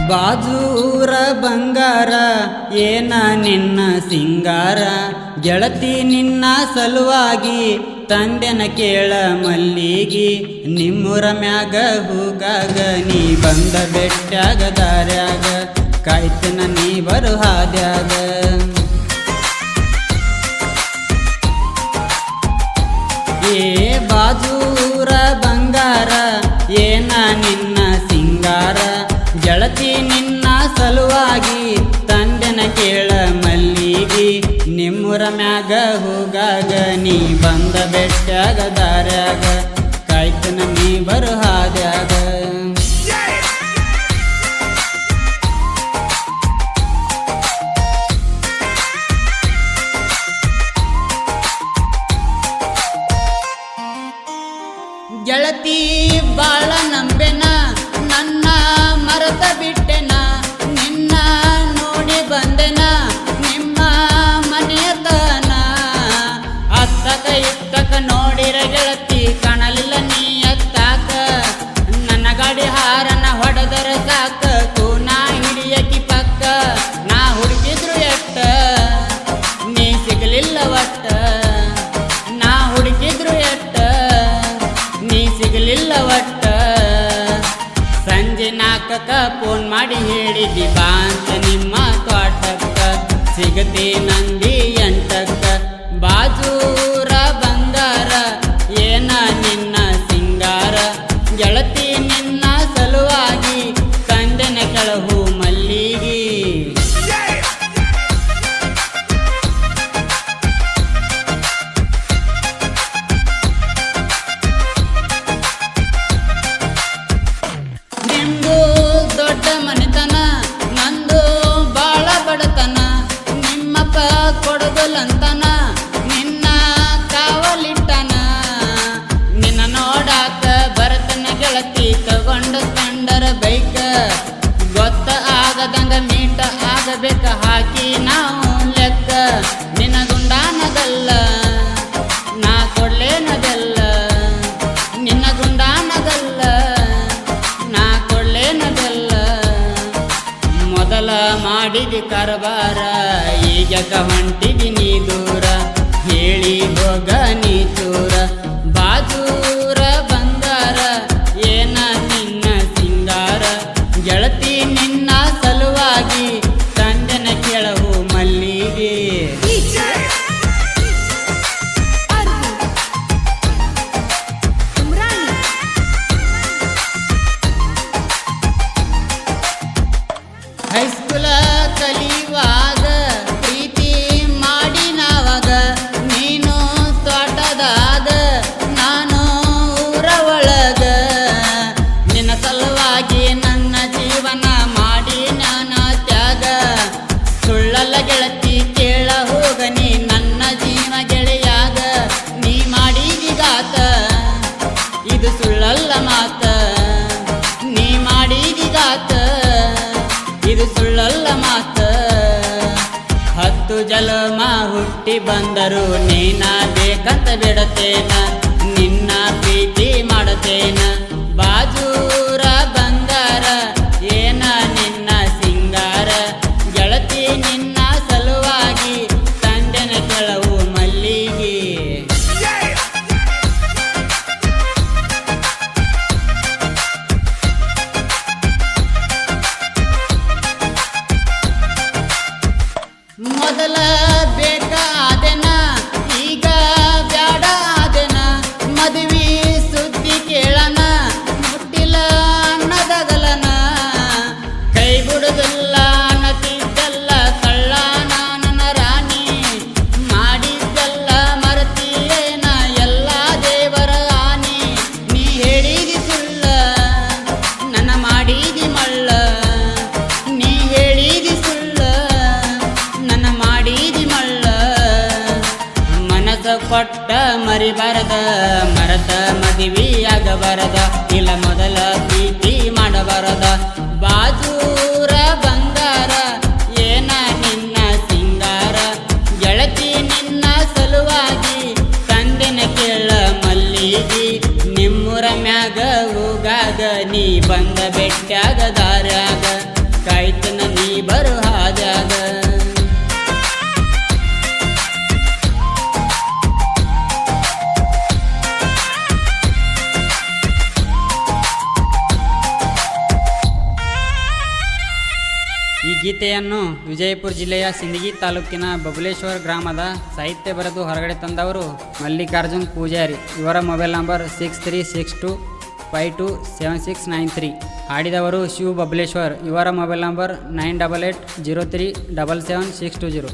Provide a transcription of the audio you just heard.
ಬಾಜೂರ ಬಂಗಾರ ಏನ ನಿನ್ನ ಸಿಂಗಾರ ಗೆಳತಿ ನಿನ್ನ ಸಲುವಾಗಿ ತಂದೆನ ಕೇಳ ಮಲ್ಲಿಗಿ ನಿಮ್ಮೂರ ಮ್ಯಾಗ ಹೂಗಾಗ ನೀ ಬಂದ ಬೆಟ್ಟ್ಯಾಗ ದಾರ್ಯಾಗ ಕಾಯ್ತನ ನೀ ಬರು ಹಾದ್ಯಾಗ ಏ ಬಾಜೂರ ಬಂಗಾರ ಏನ ನಿನ್ನ ಸಿಂಗಾರ ಗೆಳತಿ ನಿನ್ನ ಸಲುವಾಗಿ ತಂದೆನ ಕೇಳ ಮಲ್ಲಿಗಿ ನಿಮ್ಮೂರ ಮ್ಯಾಗ ಹೂಗಾಗ ನೀ ಬಂದ ಬೆಟ್ಟ್ಯಾಗ ದಾರ್ಯಾಗ ಕಾಯ್ತನ ನೀ ಬರು ಹಾದ್ಯಾಗ ಗೆಳತಿ ಬಾಳ ನಂಬೆನ ನನ್ನ ಮರೆತ ಬಿಟ್ಟೆನ ನಿನ್ನ ನೋಡಿ ಬಂದೆನ ನಿಮ್ಮ ಮನೆಯತನ ಅತ್ತಕ ಇತ್ತಕ ನೋಡಿರ ಗೆಳತಿ ಕಾಣಲಿಲ್ಲ ನೀ ಅತ್ತಾಕ ನನ್ನ ಗಾಡಿ ಹಾರನ ಹೊಡೆದರ ಸಾಕ ಕೂನ ಹಿಡಿಯಕಿ ಪಕ್ಕ ನಾ ಹುಡುಕಿದ್ರು ಎಟ್ಟ ನೀ ಸಿಗಲಿಲ್ಲ ಒಟ್ಟ ನಾ ಹುಡುಕಿದ್ರು ಎಟ್ಟ ನೀ ಸಿಗಲಿಲ್ಲ ಒಟ್ಟ ಸಂಜೆ 4ಕ್ಕ ಫೋನ್ ಮಾಡಿ ಹೇಳಿದಿ ಬಾ ಅಂತ ನಿಮ್ಮ ತೋಟಕ್ಕ ಸಿಗತಿ ನಂದಿ 8ಕ್ಕ ಬಾಜೂರ ಬಂಗಾರ ಏನ ನಿನ್ನ ಸಿಂಗಾರ ಗೆಳತಿ ನಿನ್ನ ಸಲುವಾಗಿ ತಂದೆನ ಕೆಳಹು ಮಲ್ಲಿಗಿ ಕೊಡಗಲಂತನ ನಿನ್ನ ಕಾವಲಿಟ್ಟನ ನಿನ್ನ ನೋಡಾಕ ಬರತನ ಗೆಳತಿ ತಗೊಂಡ ಸ್ಪೆಂಡರ್ ಬೈಕ ಗೊತ್ತ ಆಗದಂಗ ಮೀಟ ಆಗಬೇಕ ಹಾಕಿ ನಾವು ಲೆಕ್ಕ ನಿನ್ನ ಗುಂಡಾನದಲ್ಲ ನಾ ಕೊಡ್ಲೇನದಲ್ಲ ನಿನ್ನ ಗುಂಡಾನದಲ್ಲ ನಾ ಕೊಡ್ಲೇನದಲ್ಲ ಮೊದಲ ಮಾಡಿದಿ ಕರಬಾರ ಈಗಕ ಹೊಂಟಿದಿ ನೀ ದೂರ ಹೇಳಿ ಹೋಗ ನೀ ಚೂರ ಬಾಜೂರ ಬಂಗಾರ ಏನ ನಿನ್ನ ಸಿಂಗಾರ ಗೆಳತಿ ನಿನ್ನ ಸಲುವಾಗಿ ತಂದೆನ ಕೆಳಹು ಮಲ್ಲಿಗೆ ಹೈಸ್ಕೂಲ ಕಲಿಯುವಾಗ ಪ್ರೀತಿ ಮಾಡಿ ನಾವಾಗ ನೀನು ತೋಟದಾಗ ನಾನು ಊರ ಒಳಗ ನಿನ್ನ ಸಲುವಾಗಿ ನನ್ನ ಜೀವನ ಮಾಡಿ ನಾನು ತ್ಯಾಗ ಸುಳ್ಳಲ್ಲ ಗೆಳತಿ ಕೇಳ ಹೋಗ ನೀ ನನ್ನ ಜೀವ ಗೆಳೆಯಾಗ ನೀ ಮಾಡಿದಿಗಾತ ಇದು ಸುಳ್ಳಲ್ಲ ಮಾತ ನೀ ಮಾಡಿದಿಗಾತ ಇದು ಸುಳ್ಳಲ್ಲ ಮಾತ 10 ಜಲಮ ಹುಟ್ಟಿ ಬಂದರು ನೀನ ಬೇಕಂತ ಬಿಡತೇನ ನಿನ್ನ ಪ್ರೀತಿ ಮಾಡತೇನ ಬಾಜೂರ ಬಂಗಾರ ಏನ ನಿನ್ನ ಸಿಂಗಾರ ಗೆಳತಿ ನಿನ್ನ ಸಲುವಾಗಿ ತಂದೆನ ಕೆಳವು ಮಲ್ಲಿಗೆ ಮೊದಲ ಬೇಕ ಆದೆನ ಈಗ ಬ್ಯಾಡ ಆದೆನ ಮದುವೆ ಸುದ್ದಿ ಕೇಳನ ಮುಟ್ಟಿಲ್ಲ ಅನ್ನದಗಲನ ಕೈ ಬಿಡುದಿಲ್ಲ ಅನ್ನತಿದ್ದಲ್ಲ ಕಳ್ಳ ನನ್ನ ರಾಣಿ ಮಾಡಿದ್ದಲ್ಲ ಮರತಿಯೇನ ಎಲ್ಲ ದೇವರ ಆನಿ ನೀ ಹೇಳಿದಿ ಸುಳ್ಳ ನನ್ನ ಮಾಡಿದಿ ಮಳ್ಳ ನೀ ಹೇಳಿದಿ ಸುಳ್ಳ ನನ್ನ ಮಾಡಿದಿ ಮಳ್ಳ ಮನಸ ಕೊಟ್ಟ ಮರಿಬಾರದ ಮರತ ಮದುವೆಯಾಗಬಾರದ ಇಲ್ಲ ಮೊದಲ ಪ್ರೀತಿ ಮಾಡಬಾರದ ಬಾಜೂರ ಬಂಗಾರ ಏನ ನಿನ್ನ ಸಿಂಗಾರ ಗೆಳತಿ ನಿನ್ನ ಸಲುವಾಗಿ ತಂದೆನ ಕೇಳ ಮಲ್ಲಿಗಿ ನಿಮ್ಮೂರ ಮ್ಯಾಗ ಹೂಗಾಗ ನೀ ಬಂದ ಬೆಟ್ಟ್ಯಾಗ ದಾರ್ಯಾಗ ಗೀತೆಯನ್ನು ವಿಜಯಪುರ ಜಿಲ್ಲೆಯ ಸಿಂದಗಿ ತಾಲೂಕಿನ ಬಬಲೇಶ್ವರ ಗ್ರಾಮದ ಸಾಹಿತ್ಯ ಬರೆದು ಹೊರಗಡೆ ತಂದವರು ಮಲ್ಲಿಕಾರ್ಜುನ್ ಪೂಜಾರಿ. ಇವರ ಮೊಬೈಲ್ ನಂಬರ್ 6362527693. ಹಾಡಿದವರು ಶಿವ ಬಬಲೇಶ್ವರ್. ಇವರ ಮೊಬೈಲ್ ನಂಬರ್ 9880377620.